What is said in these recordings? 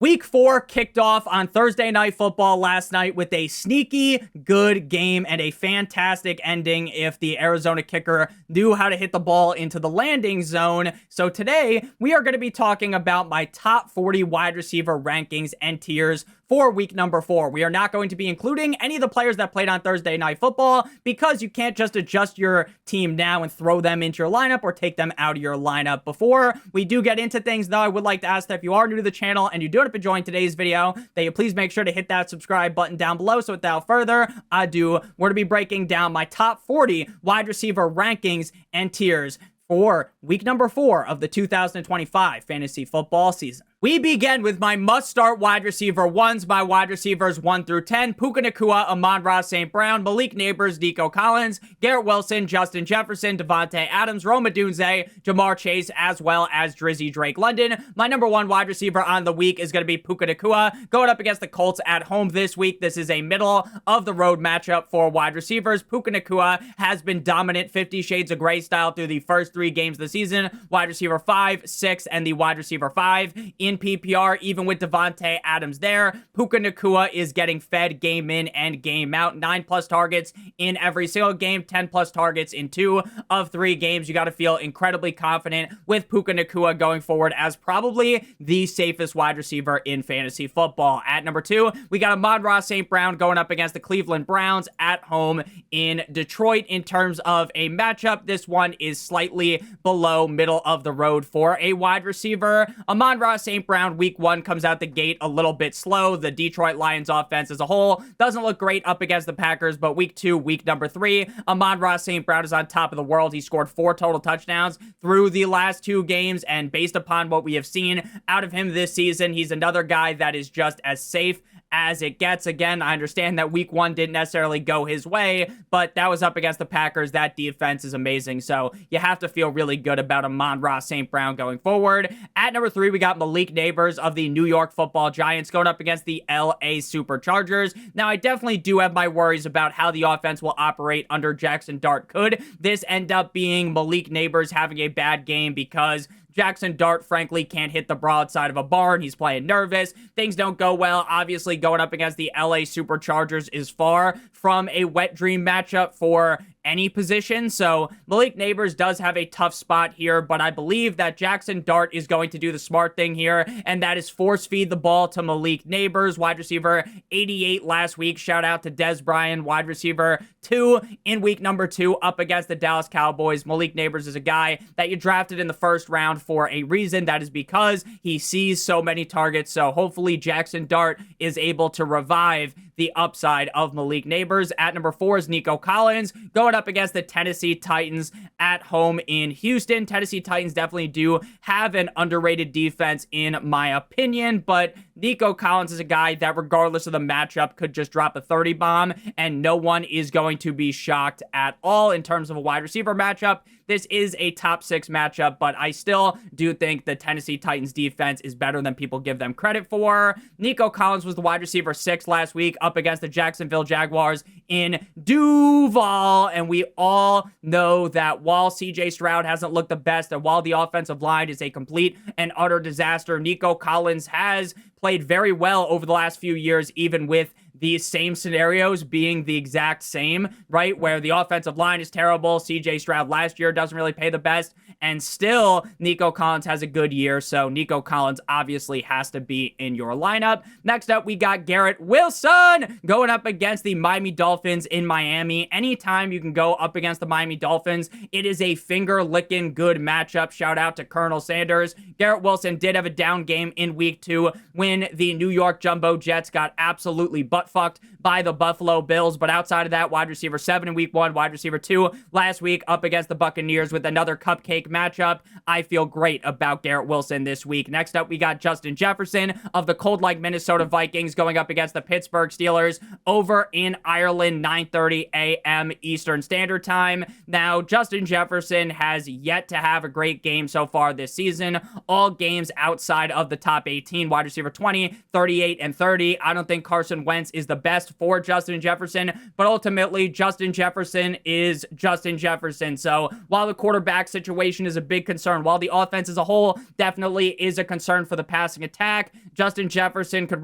Week 4 kicked off on Thursday Night Football last night with a sneaky good game and a fantastic ending if the Arizona kicker knew how to hit the ball into the landing zone. So today, we are going to be talking about my top 40 wide receiver rankings and tiers for week number 4. We are not going to be including any of the players that played on Thursday Night Football because you can't just adjust your team now and throw them into your lineup or take them out of your lineup. Before we do get into things, though, I would like to ask that if you are new to the channel and you do end up enjoying today's video, that you please make sure to hit that subscribe button down below. So without further ado, we're going to be breaking down my top 40 wide receiver rankings and tiers for week number 4 of the 2025 fantasy football season. We begin with my must-start wide receiver ones, my wide receivers 1 through 10, Puka Nacua, Amon-Ra St. Brown, Malik Nabers, Nico Collins, Garrett Wilson, Justin Jefferson, Devontae Adams, Rome Odunze, Jamar Chase, as well as Drizzy Drake London. My number 1 wide receiver on the week is going to be Puka Nacua, going up against the Colts at home this week. This is a middle-of-the-road matchup for wide receivers. Puka Nacua has been dominant 50 Shades of Grey style through the first 3 games of the season. Wide receiver 5, 6, and the wide receiver 5 in PPR, even with Devontae Adams there. Puka Nacua is getting fed game in and game out. 9+ targets in every single game, 10+ targets in 2 of 3 games. You got to feel incredibly confident with Puka Nacua going forward as probably the safest wide receiver in fantasy football. At number 2, we got Amon-Ra St. Brown going up against the Cleveland Browns at home in Detroit. In terms of a matchup, this one is slightly below middle of the road for a wide receiver. Amon-Ra St. Brown week 1 comes out the gate a little bit slow. The Detroit Lions offense as a whole doesn't look great up against the Packers, but week 2, week number 3, Amon-Ra St. Brown is on top of the world. He scored 4 total touchdowns through the last 2 games, and based upon what we have seen out of him this season, he's another guy that is just as safe as it gets. Again, I understand that week 1 didn't necessarily go his way, but that was up against the Packers. That defense is amazing, so you have to feel really good about Amon-Ra St. Brown going forward. At number 3, we got Malik Nabers of the New York Football Giants going up against the LA Superchargers. Now, I definitely do have my worries about how the offense will operate under Jackson Dart. Could this end up being Malik Nabers having a bad game because Jackson Dart, frankly, can't hit the broadside of a barn? He's playing nervous. Things don't go well. Obviously, going up against the LA Superchargers is far from a wet dream matchup for any position. So Malik Nabers does have a tough spot here, but I believe that Jackson Dart is going to do the smart thing here, and that is force feed the ball to Malik Nabers, wide receiver 88 last week. Shout out to Des Bryant, wide receiver 2 in week number 2 up against the Dallas Cowboys. Malik Nabers is a guy that you drafted in the first round for a reason. That is because he sees so many targets. So hopefully Jackson Dart is able to revive the upside of Malik Nabers. At number 4 is Nico Collins going up against the Tennessee Titans at home in Houston. Tennessee Titans definitely do have an underrated defense in my opinion, but Nico Collins is a guy that regardless of the matchup could just drop a 30 bomb and no one is going to be shocked at all. In terms of a wide receiver matchup, this is a top 6 matchup, but I still do think the Tennessee Titans defense is better than people give them credit for. Nico Collins was the wide receiver 6 last week up against the Jacksonville Jaguars in Duval, and we all know that while CJ Stroud hasn't looked the best and while the offensive line is a complete and utter disaster, Nico Collins has played very well over the last few years, even with these same scenarios being the exact same, right? Where the offensive line is terrible. CJ Stroud last year doesn't really pay the best, and still Nico Collins has a good year, so Nico Collins obviously has to be in your lineup. Next up, we got Garrett Wilson going up against the Miami Dolphins in Miami. Anytime you can go up against the Miami Dolphins, it is a finger-licking good matchup. Shout out to Colonel Sanders. Garrett Wilson did have a down game in week 2 when the New York Jumbo Jets got absolutely butt-fucked by the Buffalo Bills, but outside of that, wide receiver 7 in week 1, wide receiver 2 last week up against the Buccaneers with another cupcake matchup. I feel great about Garrett Wilson this week. Next up, we got Justin Jefferson of the cold-like Minnesota Vikings going up against the Pittsburgh Steelers over in Ireland, 9:30 a.m. Eastern Standard Time. Now, Justin Jefferson has yet to have a great game so far this season. All games outside of the top 18, wide receiver 20, 38, and 30. I don't think Carson Wentz is the best for Justin Jefferson, but ultimately, Justin Jefferson is Justin Jefferson. So while the quarterback situation situation is a big concern. While the offense as a whole definitely is a concern for the passing attack, Justin Jefferson could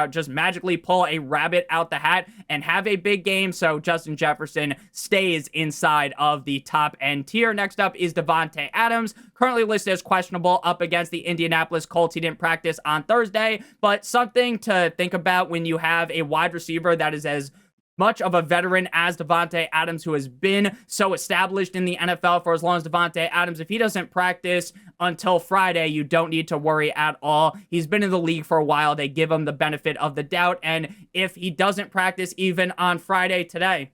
just magically pull a rabbit out the hat and have a big game, so Justin Jefferson stays inside of the top end tier. Next up is Davante Adams, currently listed as questionable up against the Indianapolis Colts. He didn't practice on Thursday, but something to think about when you have a wide receiver that is as much of a veteran as Davante Adams, who has been so established in the NFL for as long as Davante Adams. If he doesn't practice until Friday, you don't need to worry at all. He's been in the league for a while. They give him the benefit of the doubt. And if he doesn't practice even on Friday today,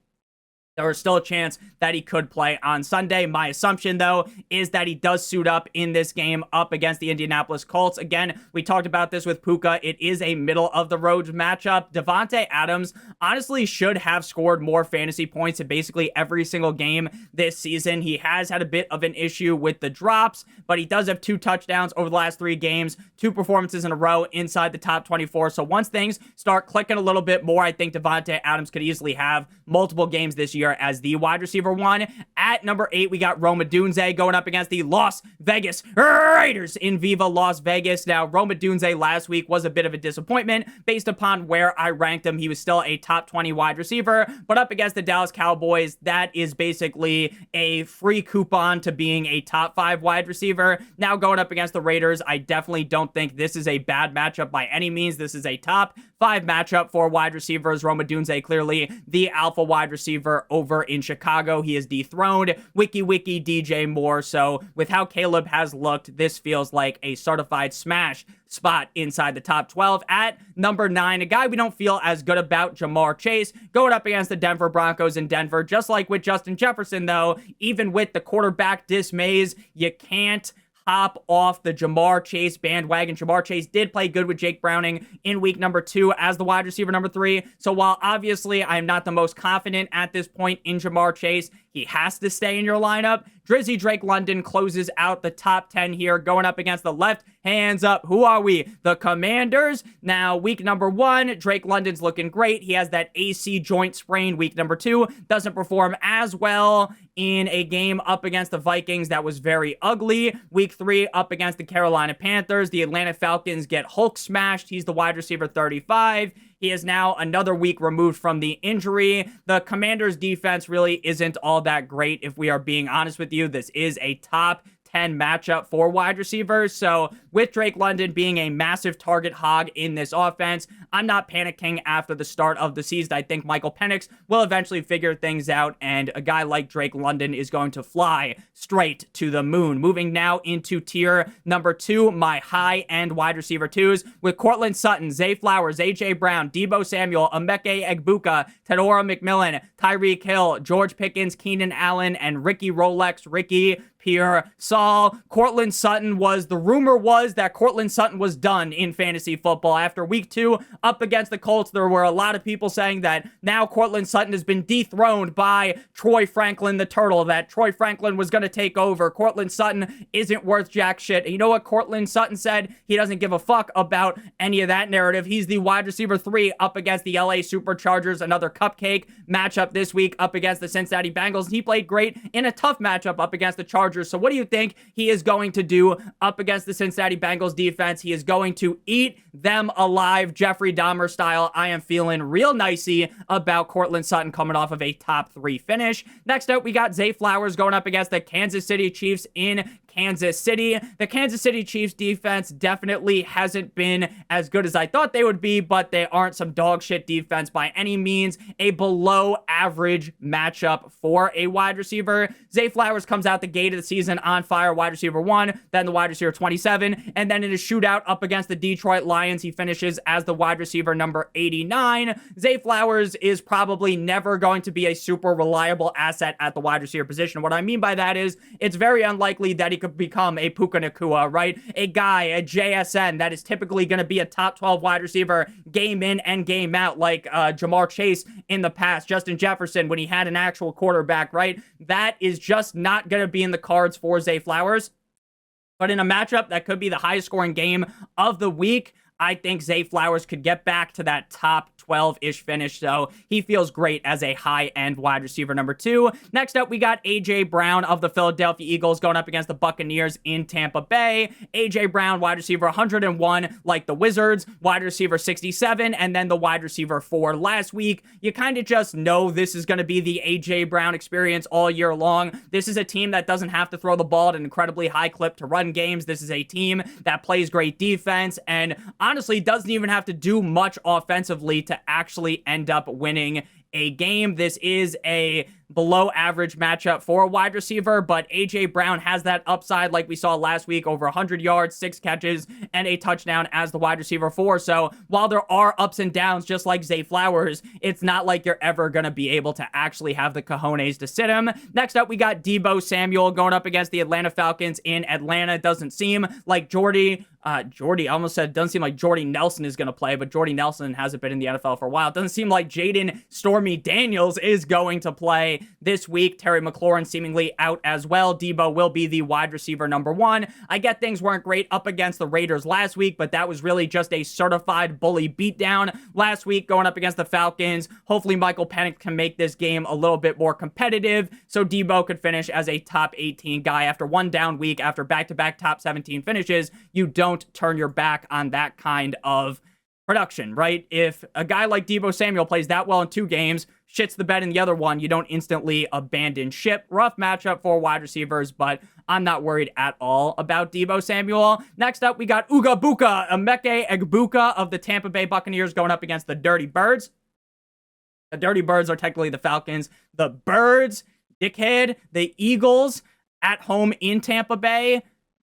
there is still a chance that he could play on Sunday. My assumption, though, is that he does suit up in this game up against the Indianapolis Colts. Again, we talked about this with Puka. It is a middle-of-the-road matchup. Davante Adams honestly should have scored more fantasy points in basically every single game this season. He has had a bit of an issue with the drops, but he does have 2 touchdowns over the last 3 games, 2 performances in a row inside the top 24. So once things start clicking a little bit more, I think Davante Adams could easily have multiple games this year as the wide receiver 1. At number 8, we got Rome Odunze going up against the Las Vegas Raiders in Viva Las Vegas. Now, Rome Odunze last week was a bit of a disappointment based upon where I ranked him. He was still a top 20 wide receiver, but up against the Dallas Cowboys, that is basically a free coupon to being a top 5 wide receiver. Now, going up against the Raiders, I definitely don't think this is a bad matchup by any means. This is a top 5 matchup for wide receivers. Rome Odunze, clearly the alpha wide receiver over in Chicago. He is dethroned Wiki DJ Moore. So with how Caleb has looked, this feels like a certified smash spot inside the top 12. At number 9, a guy we don't feel as good about, Ja'Marr Chase, going up against the Denver Broncos in Denver. Just like with Justin Jefferson, though, even with the quarterback dismays, you can't hop off the Ja'Marr Chase bandwagon. Ja'Marr Chase did play good with Jake Browning in week number 2 as the wide receiver number 3. So while obviously I'm not the most confident at this point in Ja'Marr Chase, he has to stay in your lineup. Drizzy Drake London closes out the top 10 here, going up against the left hands up. Who are we? The Commanders. Now, week number 1, Drake London's looking great. He has that AC joint sprain. Week number 2, doesn't perform as well in a game up against the Vikings that was very ugly. Week 3, up against the Carolina Panthers. The Atlanta Falcons get Hulk smashed. He's the wide receiver 35. He is now another week removed from the injury. The Commanders' defense really isn't all that great, if we are being honest with you. This is a top 10 matchup for wide receivers. So with Drake London being a massive target hog in this offense, I'm not panicking after the start of the season. I think Michael Penix will eventually figure things out, and a guy like Drake London is going to fly straight to the moon. Moving now into tier number 2, my high-end wide receiver 2s, with Cortland Sutton, Zay Flowers, A.J. Brown, Deebo Samuel, Emeka Egbuka, Tedora McMillan, Tyreek Hill, George Pickens, Keenan Allen, and Ricky Rolex, Ricky Pearsall. Cortland Sutton the rumor was that Cortland Sutton was done in fantasy football. After week 2 up against the Colts, there were a lot of people saying that now Cortland Sutton has been dethroned by Troy Franklin the Turtle, that Troy Franklin was going to take over. Cortland Sutton isn't worth jack shit. And you know what Cortland Sutton said? He doesn't give a fuck about any of that narrative. He's the wide receiver 3 up against the LA Superchargers, another cupcake matchup this week up against the Cincinnati Bengals. He played great in a tough matchup up against the Chargers. So what do you think he is going to do up against the Cincinnati Bengals defense? He is going to eat them alive, Jeffrey Dahmer style. I am feeling real nicey about Cortland Sutton coming off of a top 3 finish. Next up, we got Zay Flowers going up against the Kansas City Chiefs in Kansas City. The Kansas City Chiefs defense definitely hasn't been as good as I thought they would be, but they aren't some dog shit defense by any means. A below average matchup for a wide receiver. Zay Flowers comes out the gate of the season on fire, wide receiver 1, then the wide receiver 27, and then in a shootout up against the Detroit Lions, he finishes as the wide receiver number 89. Zay Flowers is probably never going to be a super reliable asset at the wide receiver position. What I mean by that is it's very unlikely that he could become a Puka Nacua, right? A guy, a JSN that is typically going to be a top 12 wide receiver game in and game out, like Ja'Marr Chase in the past, Justin Jefferson when he had an actual quarterback, right? That is just not going to be in the cards for Zay Flowers. But in a matchup that could be the highest scoring game of the week, I think Zay Flowers could get back to that top 12-ish finish, so he feels great as a high-end wide receiver number 2. Next up, we got A.J. Brown of the Philadelphia Eagles going up against the Buccaneers in Tampa Bay. A.J. Brown, wide receiver 101, like the Wizards, wide receiver 67, and then the wide receiver 4 last week. You kind of just know this is going to be the A.J. Brown experience all year long. This is a team that doesn't have to throw the ball at an incredibly high clip to run games. This is a team that plays great defense and honestly doesn't even have to do much offensively to actually end up winning a game. This is a below average matchup for a wide receiver, but A.J. Brown has that upside like we saw last week, over 100 yards, 6 catches, and a touchdown as the wide receiver 4. So while there are ups and downs, just like Zay Flowers, it's not like you're ever going to be able to actually have the cojones to sit him. Next up, we got Deebo Samuel going up against the Atlanta Falcons in Atlanta. It doesn't seem like Jordy, I almost said, doesn't seem like Jordy Nelson is going to play, but Jordy Nelson hasn't been in the NFL for a while. It doesn't seem like Jaden Stormy Daniels is going to play this week. Terry McLaurin seemingly out as well. Deebo will be the wide receiver number 1. I get things weren't great up against the Raiders last week, but that was really just a certified bully beatdown last week going up against the Falcons. Hopefully Michael Penix can make this game a little bit more competitive so Deebo could finish as a top 18 guy. After one down week, after back-to-back top 17 finishes, you don't turn your back on that kind of production, right? If a guy like Deebo Samuel plays that well in 2 games, shits the bed in the other one, you don't instantly abandon ship. Rough matchup for wide receivers, but I'm not worried at all about Deebo Samuel. Next up, we got Emeka Egbuka of the Tampa Bay Buccaneers going up against the Dirty Birds. The Dirty Birds are technically the Falcons. The Birds, dickhead, the Eagles at home in Tampa Bay.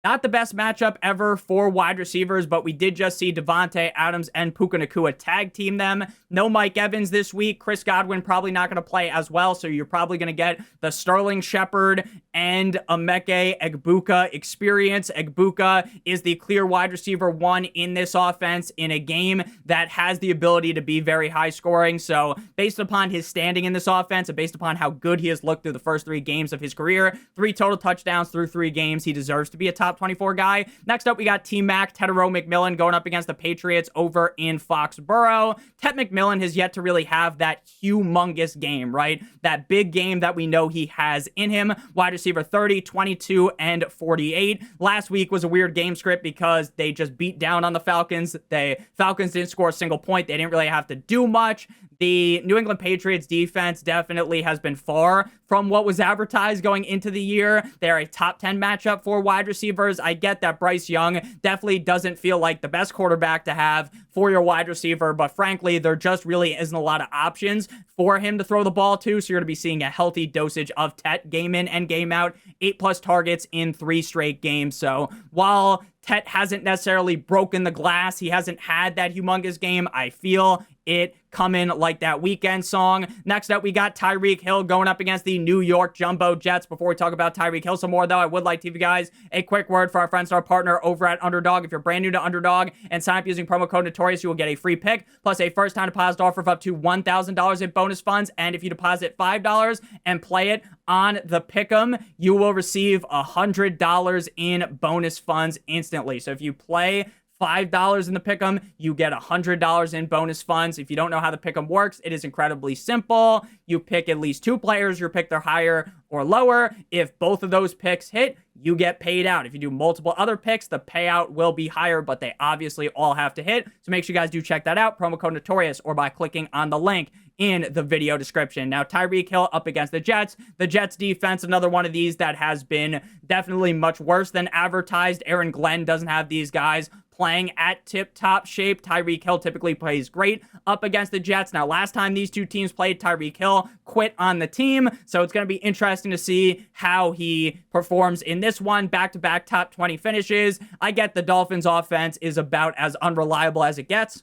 Not the best matchup ever for wide receivers, but we did just see Devontae Adams and Puka Nacua tag team them. No Mike Evans this week. Chris Godwin probably not going to play as well, so you're probably going to get the Sterling Shepard and Emeka Egbuka experience. Egbuka is the clear wide receiver 1 in this offense in a game that has the ability to be very high scoring. So based upon his standing in this offense and based upon how good he has looked through the first 3 games of his career, 3 total touchdowns through 3 games, he deserves to be a top 24 guy. Next up, we got T-Mac, Tedero McMillan going up against the Patriots over in Foxborough. Ted McMillan has yet to really have that humongous game, right? That big game that we know he has in him. Wide receiver 30, 22, and 48. Last week was a weird game script because they just beat down on the Falcons. The Falcons didn't score a single point. They didn't really have to do much. The New England Patriots defense definitely has been far from what was advertised going into the year. They're a top 10 matchup for wide receivers. I get that Bryce Young definitely doesn't feel like the best quarterback to have for your wide receiver, but frankly, there just really isn't a lot of options for him to throw the ball to, so you're going to be seeing a healthy dosage of Tet game in and game out, 8+ targets in 3 straight games. So while Tet hasn't necessarily broken the glass, he hasn't had that humongous game, I feel it coming like that weekend song. Next up, we got Tyreek Hill going up against the New York Jumbo Jets. Before we talk about Tyreek Hill some more, though, I would like to give you guys a quick word for our friend star partner over at Underdog. If you're brand new to Underdog and sign up using promo code Notorious, you will get a free pick plus a first-time deposit offer of up to $1,000 in bonus funds. And if you deposit $5 and play it on the Pick'em, you will receive $100 in bonus funds instantly. So if you play $5 in the Pick'em, you get $100 in bonus funds. If you don't know how the Pick'em works, it is incredibly simple. You pick at least 2 players, you pick their higher or lower. If both of those picks hit, you get paid out. If you do multiple other picks, the payout will be higher, but they obviously all have to hit. So make sure you guys do check that out. Promo code Notorious or by clicking on the link in the video description. Now, Tyreek Hill up against the Jets. The Jets defense, another one of these that has been definitely much worse than advertised. Aaron Glenn doesn't have these guys playing at tip-top shape. Tyreek Hill typically plays great up against the Jets. Now, last time these 2 teams played, Tyreek Hill quit on the team, so it's going to be interesting to see how he performs in this one. Back-to-back top 20 finishes. I get the Dolphins' offense is about as unreliable as it gets,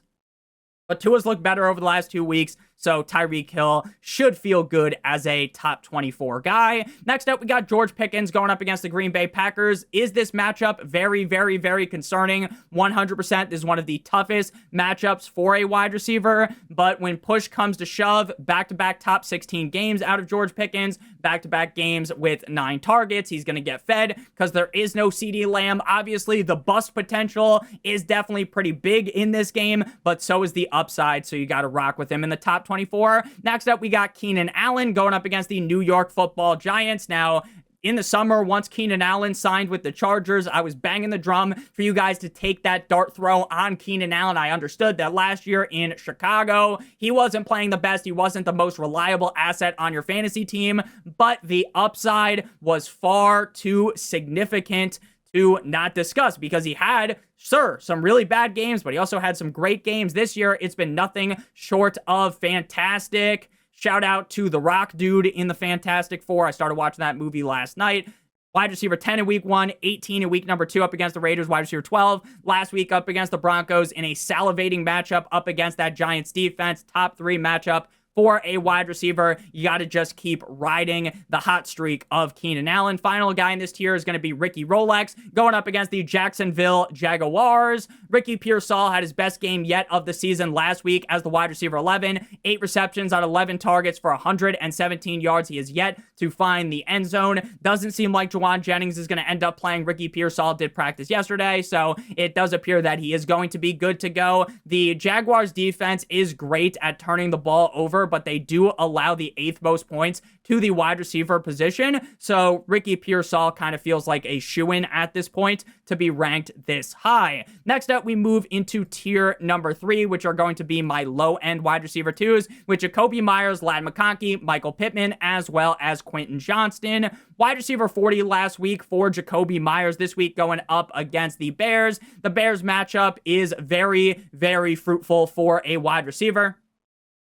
but Tua's looked better over the last 2 weeks, So Tyreek Hill should feel good as a top 24 guy. Next up, we got George Pickens going up against the Green Bay Packers. Is this matchup very, very, very concerning? 100%. This is one of the toughest matchups for a wide receiver. But when push comes to shove, back-to-back top 16 games out of George Pickens, back-to-back games with 9 targets. He's going to get fed because there is no CeeDee Lamb. Obviously, the bust potential is definitely pretty big in this game, but so is the upside, so you got to rock with him in the top 24. Next up, we got Keenan Allen going up against the New York Football Giants. Now, in the summer, once Keenan Allen signed with the Chargers, I was banging the drum for you guys to take that dart throw on Keenan Allen. I understood that last year in Chicago, he wasn't playing the best. He wasn't the most reliable asset on your fantasy team, but the upside was far too significant to not discuss because he had, sure, some really bad games, but he also had some great games. This year, it's been nothing short of fantastic. Shout out to the Rock dude in the Fantastic Four. I started watching that movie last night. Wide receiver 10 in week 1, 18 in week number 2 up against the Raiders. Wide receiver 12 last week up against the Broncos in a salivating matchup up against that Giants defense. Top 3 matchup for a wide receiver. You got to just keep riding the hot streak of Keenan Allen. Final guy in this tier is going to be Ricky Rolex going up against the Jacksonville Jaguars. Ricky Pearsall had his best game yet of the season last week as the wide receiver 11. 8 receptions on 11 targets for 117 yards. He is yet to find the end zone. Doesn't seem like Juwan Jennings is going to end up playing. Ricky Pearsall did practice yesterday, so it does appear that he is going to be good to go. The Jaguars defense is great at turning the ball over, but they do allow the 8th most points to the wide receiver position. So Ricky Pearsall kind of feels like a shoo-in at this point to be ranked this high. Next up, we move into tier number 3, which are going to be my low-end wide receiver 2s, with Jacoby Myers, Ladd McConkey, Michael Pittman, as well as Quentin Johnston. Wide receiver 40 last week for Jacoby Myers. This week going up against the Bears. The Bears matchup is very, very fruitful for a wide receiver.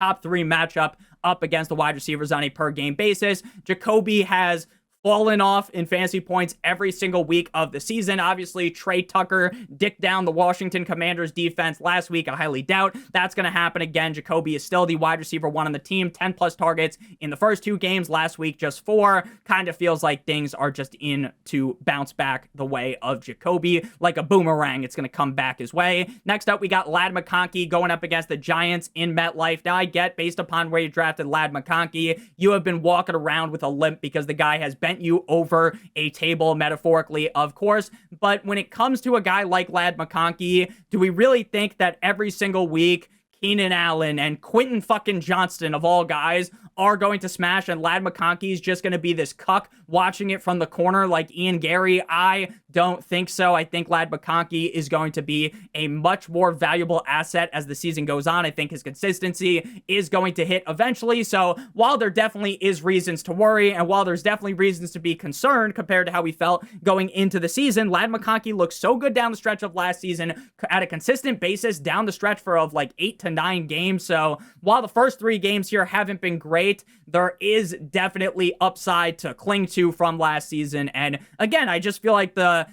Top 3 matchup up against the wide receivers on a per game basis. Jacoby has fallen off in fantasy points every single week of the season. Obviously, Trey Tucker dicked down the Washington Commanders defense last week. I highly doubt that's going to happen again. Jacoby is still the wide receiver 1 on the team. 10 plus targets in the first 2 games. Last week, just 4. Kind of feels like things are just in to bounce back the way of Jacoby. Like a boomerang, it's going to come back his way. Next up, we got Ladd McConkey going up against the Giants in MetLife. Now, I get, based upon where you drafted Ladd McConkey, you have been walking around with a limp because the guy has bent you over a table, metaphorically, of course. But when it comes to a guy like Ladd McConkey, do we really think that every single week Keenan Allen and Quentin fucking Johnston, of all guys, are going to smash, and Ladd McConkey is just going to be this cuck watching it from the corner like Ian Gary? I don't think so. I think Ladd McConkey is going to be a much more valuable asset as the season goes on. I think his consistency is going to hit eventually. So while there definitely is reasons to worry, and while there's definitely reasons to be concerned compared to how we felt going into the season, Ladd McConkey looks so good down the stretch of last season at a consistent basis down the stretch for of like 8 to 9 games. So while the first 3 games here haven't been great, there is definitely upside to cling to from last season. And again, I just feel like the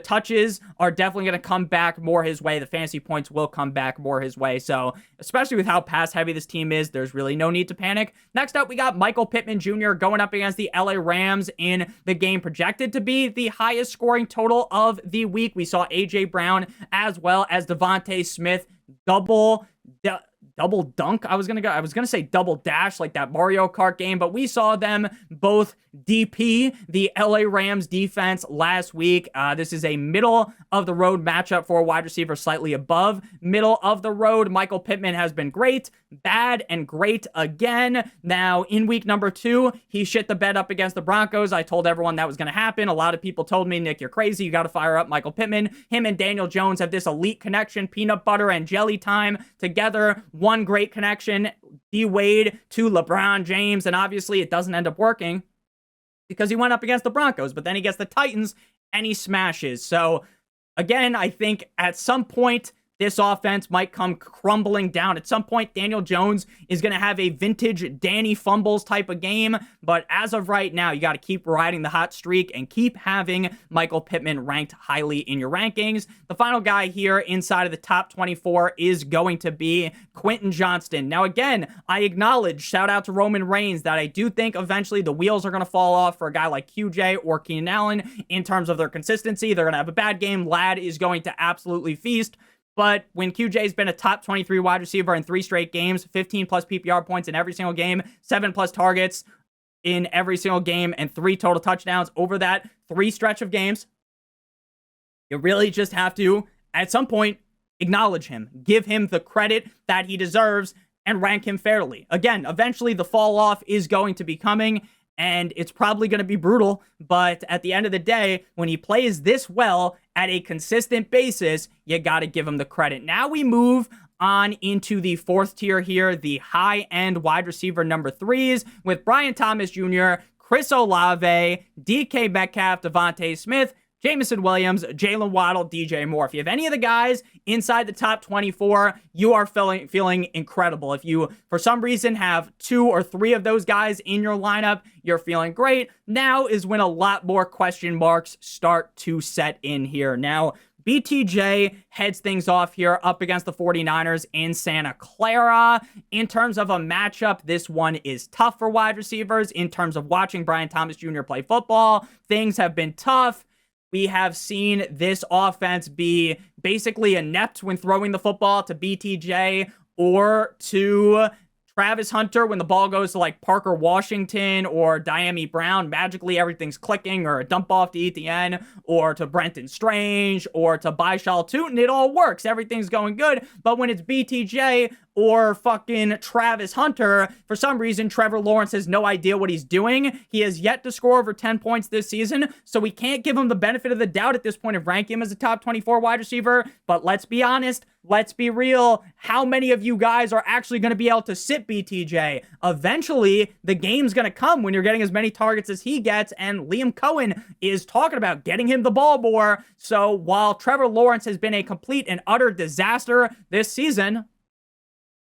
touches are definitely going to come back more his way. The fantasy points will come back more his way. So especially with how pass heavy this team is, there's really no need to panic. Next up, we got Michael Pittman Jr. going up against the LA Rams in the game projected to be the highest scoring total of the week. We saw AJ Brown as well as Devontae Smith double dunk. I was gonna say double dash like that Mario Kart game, but we saw them both DP the LA Rams defense last week. This is a middle of the road matchup for a wide receiver, slightly above middle of the road. Michael Pittman has been great, bad, and great again. Now, in week number 2, he shit the bed up against the Broncos. I told everyone that was going to happen. A lot of people told me, Nick, you're crazy. You got to fire up Michael Pittman. Him and Daniel Jones have this elite connection, peanut butter and jelly time together. One great connection, D-Wade to LeBron James, and obviously it doesn't end up working because he went up against the Broncos, but then he gets the Titans and he smashes. So again, I think at some point this offense might come crumbling down. At some point, Daniel Jones is going to have a vintage Danny Fumbles type of game, but as of right now, you got to keep riding the hot streak and keep having Michael Pittman ranked highly in your rankings. The final guy here inside of the top 24 is going to be Quentin Johnston. Now, again, I acknowledge, shout out to Roman Reigns, that I do think eventually the wheels are going to fall off for a guy like QJ or Keenan Allen in terms of their consistency. They're going to have a bad game. Lad is going to absolutely feast. But when QJ's been a top 23 wide receiver in 3 straight games, 15 plus PPR points in every single game, 7 plus targets in every single game, and 3 total touchdowns over that 3 stretch of games, you really just have to, at some point, acknowledge him, give him the credit that he deserves, and rank him fairly. Again, eventually the fall off is going to be coming, and it's probably going to be brutal, but at the end of the day, when he plays this well at a consistent basis, you got to give him the credit. Now we move on into the 4th tier here, the high-end wide receiver number 3s, with Brian Thomas Jr., Chris Olave, DK Metcalf, Devontae Smith, Jameson Williams, Jalen Waddle, DJ Moore. If you have any of the guys inside the top 24, you are feeling incredible. If you, for some reason, have 2 or 3 of those guys in your lineup, you're feeling great. Now is when a lot more question marks start to set in here. Now, BTJ heads things off here up against the 49ers in Santa Clara. In terms of a matchup, this one is tough for wide receivers. In terms of watching Brian Thomas Jr. play football, things have been tough. We have seen this offense be basically inept when throwing the football to BTJ or to Travis Hunter when the ball goes to like Parker Washington or Diami Brown. Magically, everything's clicking, or a dump off to ETN or to Brenton Strange or to Baishal Tootin. It all works. Everything's going good. But when it's BTJ or fucking Travis Hunter, for some reason, Trevor Lawrence has no idea what he's doing. He has yet to score over 10 points this season, so we can't give him the benefit of the doubt at this point of ranking him as a top 24 wide receiver. But let's be honest, let's be real. How many of you guys are actually going to be able to sit BTJ? Eventually, the game's going to come when you're getting as many targets as he gets, and Liam Cohen is talking about getting him the ball more. So while Trevor Lawrence has been a complete and utter disaster this season,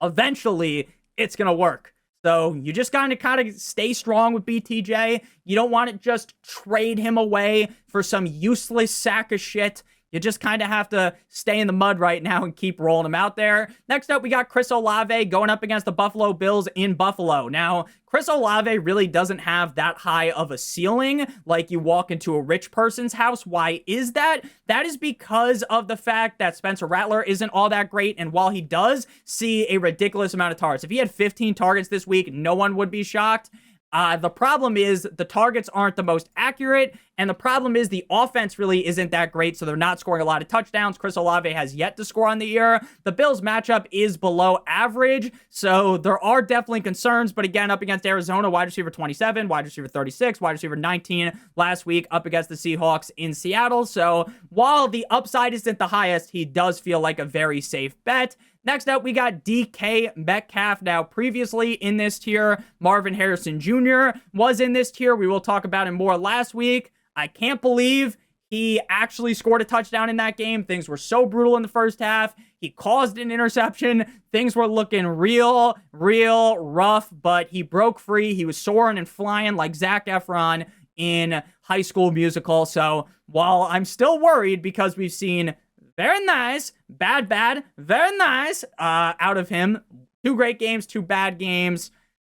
eventually it's going to work. So you just got to kind of stay strong with BTJ. You don't want to just trade him away for some useless sack of shit. You just kind of have to stay in the mud right now and keep rolling him out there. Next up, we got Chris Olave going up against the Buffalo Bills in Buffalo. Now, Chris Olave really doesn't have that high of a ceiling like you walk into a rich person's house. Why is that? That is because of the fact that Spencer Rattler isn't all that great, and while he does see a ridiculous amount of targets, if he had 15 targets this week, no one would be shocked. The problem is the targets aren't the most accurate, and the problem is the offense really isn't that great, so they're not scoring a lot of touchdowns. Chris Olave has yet to score on the year. The Bills matchup is below average, so there are definitely concerns, but again, up against Arizona, wide receiver 27, wide receiver 36, wide receiver 19 last week, up against the Seahawks in Seattle, so while the upside isn't the highest, he does feel like a very safe bet. Next up, we got DK Metcalf. Now, previously in this tier, Marvin Harrison Jr. was in this tier. We will talk about him more last week. I can't believe he actually scored a touchdown in that game. Things were so brutal in the first half. He caused an interception. Things were looking real rough, but he broke free. He was soaring and flying like Zac Efron in High School Musical. So while I'm still worried because we've seen very nice, bad, very nice out of him. 2 great games, 2 bad games.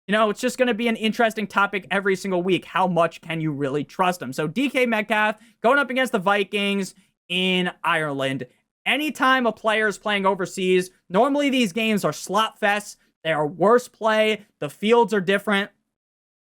You know, it's just going to be an interesting topic every single week. How much can you really trust him? So DK Metcalf going up against the Vikings in Ireland. Anytime a player is playing overseas, normally these games are slot fests. They are worse play. The fields are different.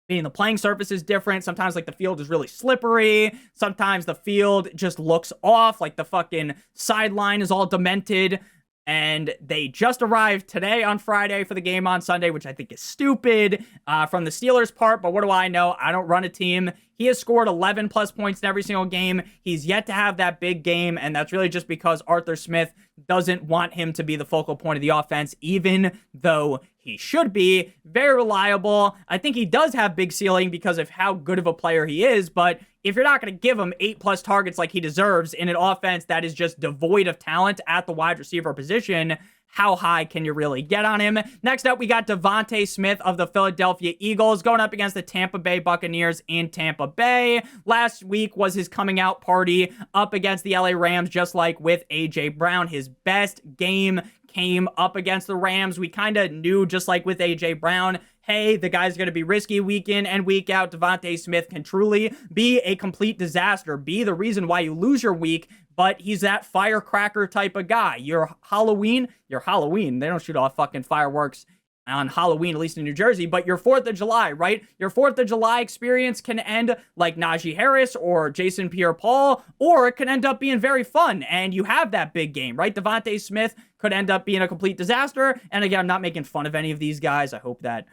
Meaning the playing surface is different. Sometimes like the field is really slippery. Sometimes the field just looks off, like the fucking sideline is all demented. And they just arrived today on Friday for the game on Sunday, which I think is stupid from the Steelers' part. But what do I know? I don't run a team he has scored 11 plus points in every single game. He's yet to have that big game, and that's really just because Arthur Smith doesn't want him to be the focal point of the offense, even though he should be. Very reliable. I think he does have big ceiling because of how good of a player he is, but if you're not going to give him 8+ targets like he deserves in an offense that is just devoid of talent at the wide receiver position, how high can you really get on him? Next up, we got Devontae Smith of the Philadelphia Eagles going up against the Tampa Bay Buccaneers in Tampa Bay. Last week was his coming out party up against the LA Rams, just like with A.J. Brown. His best game came up against the Rams. We kind of knew, just like with A.J. Brown, hey, the guy's going to be risky week in and week out. Devontae Smith can truly be a complete disaster, be the reason why you lose your week, but he's that firecracker type of guy. Your Halloween, they don't shoot off fucking fireworks on Halloween, at least in New Jersey, but your 4th of July, right? Your 4th of July experience can end like Najee Harris or Jason Pierre-Paul, or it can end up being very fun, and you have that big game, right? Devontae Smith could end up being a complete disaster, and again, I'm not making fun of any of these guys. I hope that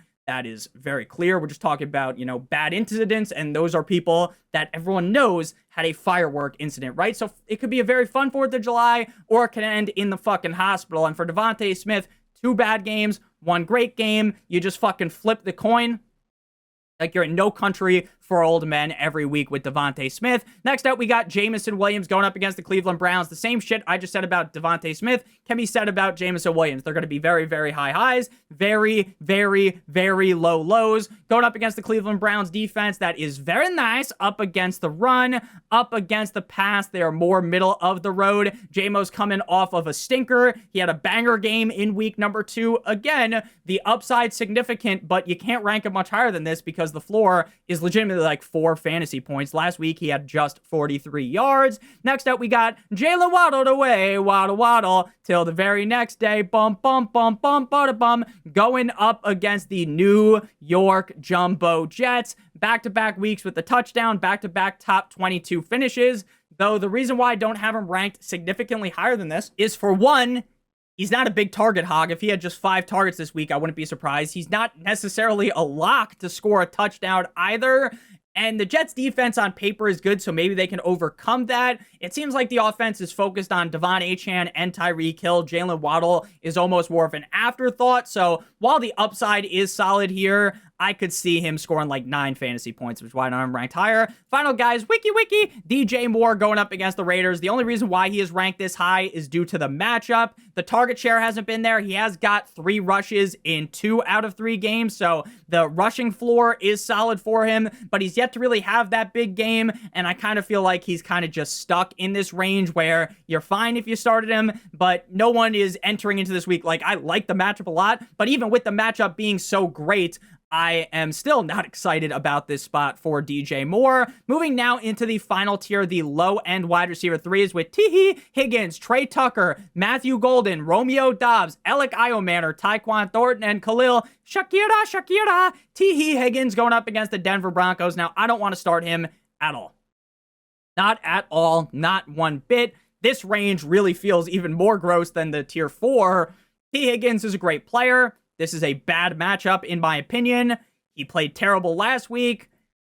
is very clear. We're just talking about, bad incidents, and those are people that everyone knows had a firework incident, right? So it could be a very fun 4th of July, or it can end in the fucking hospital. And for Devontae Smith, 2 bad games, 1 great game. You just fucking flip the coin like you're in No Country for Old Men every week with Devontae Smith. Next up, we got Jameson Williams going up against the Cleveland Browns. The same shit I just said about Devontae Smith can be said about Jameson Williams. They're going to be very, very high highs, very, very, very low lows. Going up against the Cleveland Browns defense that is very nice up against the run, up against the pass. They are more middle of the road. J-Mo's coming off of a stinker. He had a banger game in week number 2. Again, the upside significant, but you can't rank him much higher than this because the floor is legitimately like 4 fantasy points. Last week, he had just 43 yards. Next up, we got Jalen Waddle away, waddle, till the very next day, bum, going up against the New York Jumbo Jets. Back-to-back weeks with the touchdown, back-to-back top 22 finishes. Though the reason why I don't have him ranked significantly higher than this is, for one, he's not a big target hog. If he had just 5 targets this week, I wouldn't be surprised. He's not necessarily a lock to score a touchdown either. And the Jets defense on paper is good, so maybe they can overcome that. It seems like the offense is focused on Devon Achane and Tyreek Hill. Jalen Waddle is almost more of an afterthought. So while the upside is solid here, I could see him scoring like 9 fantasy points, which is why I'm ranked higher. Final guys, wiki, DJ Moore going up against the Raiders. The only reason why he is ranked this high is due to the matchup. The target share hasn't been there. He has got 3 rushes in 2 out of 3 games, so the rushing floor is solid for him, but he's yet to really have that big game, and I kind of feel like he's kind of just stuck in this range where you're fine if you started him, but no one is entering into this week. Like, I like the matchup a lot, but even with the matchup being so great, I am still not excited about this spot for DJ Moore. Moving now into the final tier, the low-end wide receiver 3s with T. Higgins, Trey Tucker, Matthew Golden, Romeo Doubs, Alec Iomanner, Tyquan Thornton, and Khalil Shakira. T. Higgins going up against the Denver Broncos. Now, I don't want to start him at all. Not at all. Not one bit. This range really feels even more gross than the tier 4. T. Higgins is a great player. This is a bad matchup, in my opinion. He played terrible last week.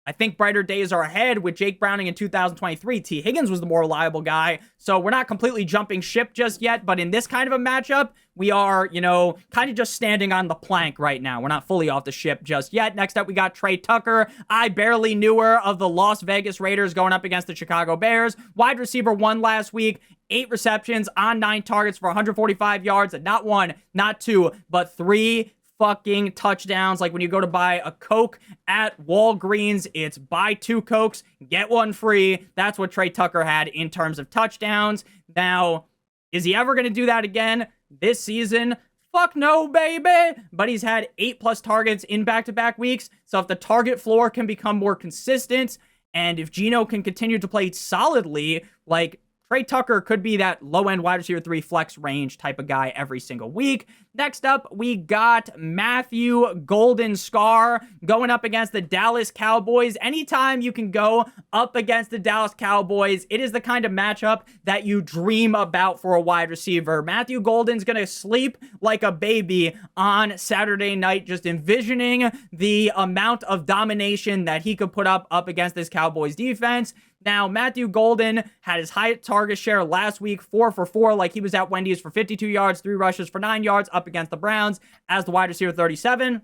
I think brighter days are ahead with Jake Browning in 2023. T. Higgins was the more reliable guy, so we're not completely jumping ship just yet, but in this kind of a matchup, we are, kind of just standing on the plank right now. We're not fully off the ship just yet. Next up, we got Trey Tucker. I barely knew her, of the Las Vegas Raiders, going up against the Chicago Bears. Wide receiver 1 last week. 8 receptions on 9 targets for 145 yards, and not 1, not 2, but 3 fucking touchdowns. Like when you go to buy a Coke at Walgreens, it's buy 2 Cokes, get 1 free. That's what Trey Tucker had in terms of touchdowns. Now, is he ever going to do that again this season? Fuck no, baby. But he's had 8+ targets in back-to-back weeks. So if the target floor can become more consistent, and if Geno can continue to play solidly, like Trey Tucker could be that low-end wide receiver 3 flex range type of guy every single week. Next up, we got Matthew Golden Scar going up against the Dallas Cowboys. Anytime you can go up against the Dallas Cowboys, it is the kind of matchup that you dream about for a wide receiver. Matthew Golden's going to sleep like a baby on Saturday night, just envisioning the amount of domination that he could put up against this Cowboys defense. Now, Matthew Golden had his highest target share last week, 4 for 4, like he was at Wendy's for 52 yards, 3 rushes for 9 yards up against the Browns as the wide receiver 37.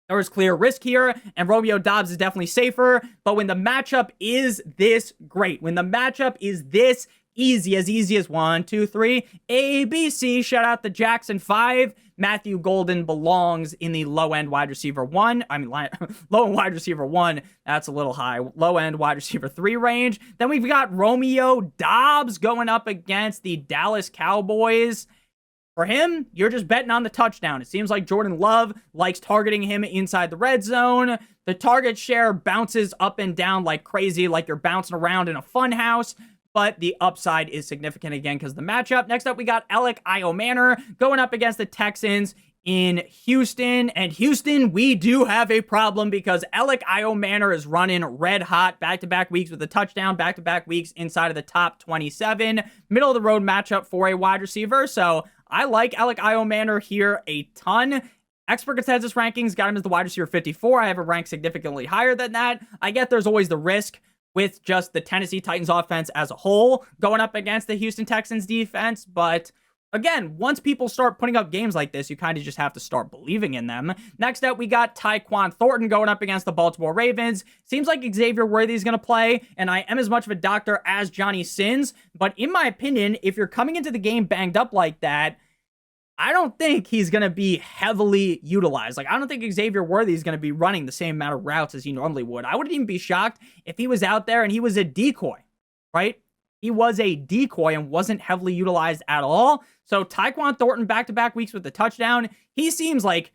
There was clear risk here, and Romeo Doubs is definitely safer, but when the matchup is this great, when the matchup is this easy as 1, 2, 3, A, B, C, shout out the Jackson 5, Matthew Golden belongs in the low-end wide receiver 1. I mean, low-end wide receiver 1, that's a little high. Low-end wide receiver 3 range. Then we've got Romeo Doubs going up against the Dallas Cowboys. For him, you're just betting on the touchdown. It seems like Jordan Love likes targeting him inside the red zone. The target share bounces up and down like crazy, like you're bouncing around in a fun house. But the upside is significant again because of the matchup. Next up, we got Alec Iomanner going up against the Texans in Houston. And Houston, we do have a problem because Alec Iomanner is running red hot back-to-back weeks with a touchdown, back-to-back weeks inside of the top 27. Middle-of-the-road matchup for a wide receiver. So I like Alec Iomanner here a ton. Expert consensus rankings got him as the wide receiver 54. I have him ranked significantly higher than that. I get there's always the risk with just the Tennessee Titans offense as a whole going up against the Houston Texans defense. But again, once people start putting up games like this, you kind of just have to start believing in them. Next up, we got Tyquan Thornton going up against the Baltimore Ravens. Seems like Xavier Worthy is going to play, and I am as much of a doctor as Johnny Sins. But in my opinion, if you're coming into the game banged up like that, I don't think he's going to be heavily utilized. Like, I don't think Xavier Worthy is going to be running the same amount of routes as he normally would. I wouldn't even be shocked if he was out there and he was a decoy, right? He was a decoy and wasn't heavily utilized at all. So Tyquan Thornton back-to-back weeks with the touchdown, he seems like,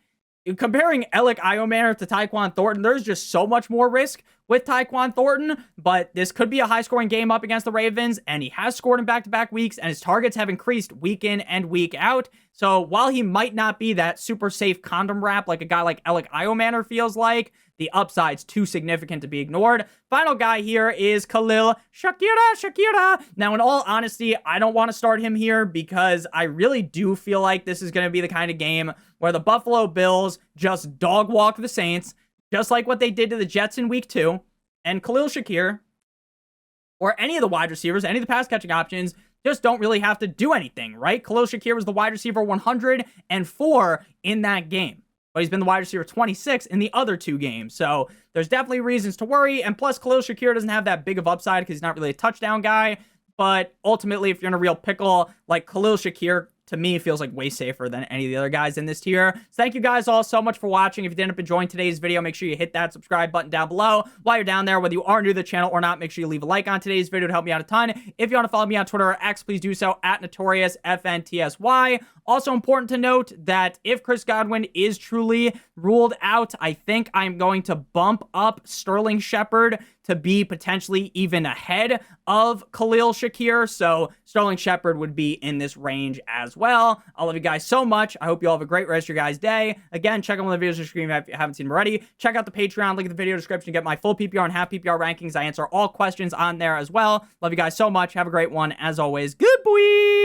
comparing Alec Iomanner to Tyquan Thornton, there's just so much more risk with Tyquan Thornton, but this could be a high-scoring game up against the Ravens, and he has scored in back-to-back weeks, and his targets have increased week in and week out. So while he might not be that super safe condom wrap like a guy like Alec Iomanner feels like, the upside's too significant to be ignored. Final guy here is Khalil Shakira. Now, in all honesty, I don't want to start him here because I really do feel like this is going to be the kind of game where the Buffalo Bills just dog walk the Saints, just like what they did to the Jets in week 2. And Khalil Shakir, or any of the wide receivers, any of the pass catching options, just don't really have to do anything, right? Khalil Shakir was the wide receiver 104 in that game, but he's been the wide receiver 26 in the other 2 games. So there's definitely reasons to worry. And plus, Khalil Shakir doesn't have that big of upside because he's not really a touchdown guy. But ultimately, if you're in a real pickle, like Khalil Shakir, to me, feels like way safer than any of the other guys in this tier. So thank you guys all so much for watching. If you did end up enjoying today's video, make sure you hit that subscribe button down below. While you're down there, whether you are new to the channel or not, make sure you leave a like on today's video to help me out a ton. If you want to follow me on Twitter or X, please do so at NotoriousFantasy. Also important to note that if Chris Godwin is truly ruled out, I think I'm going to bump up Sterling Shepard to be potentially even ahead of Khalil Shakir. So Sterling Shepard would be in this range as well. I love you guys so much. I hope you all have a great rest of your guys' day. Again, check out one of the videos on the screen if you haven't seen them already. Check out the Patreon, link in the video description to get my full PPR and half PPR rankings. I answer all questions on there as well. Love you guys so much. Have a great one. As always, good boy.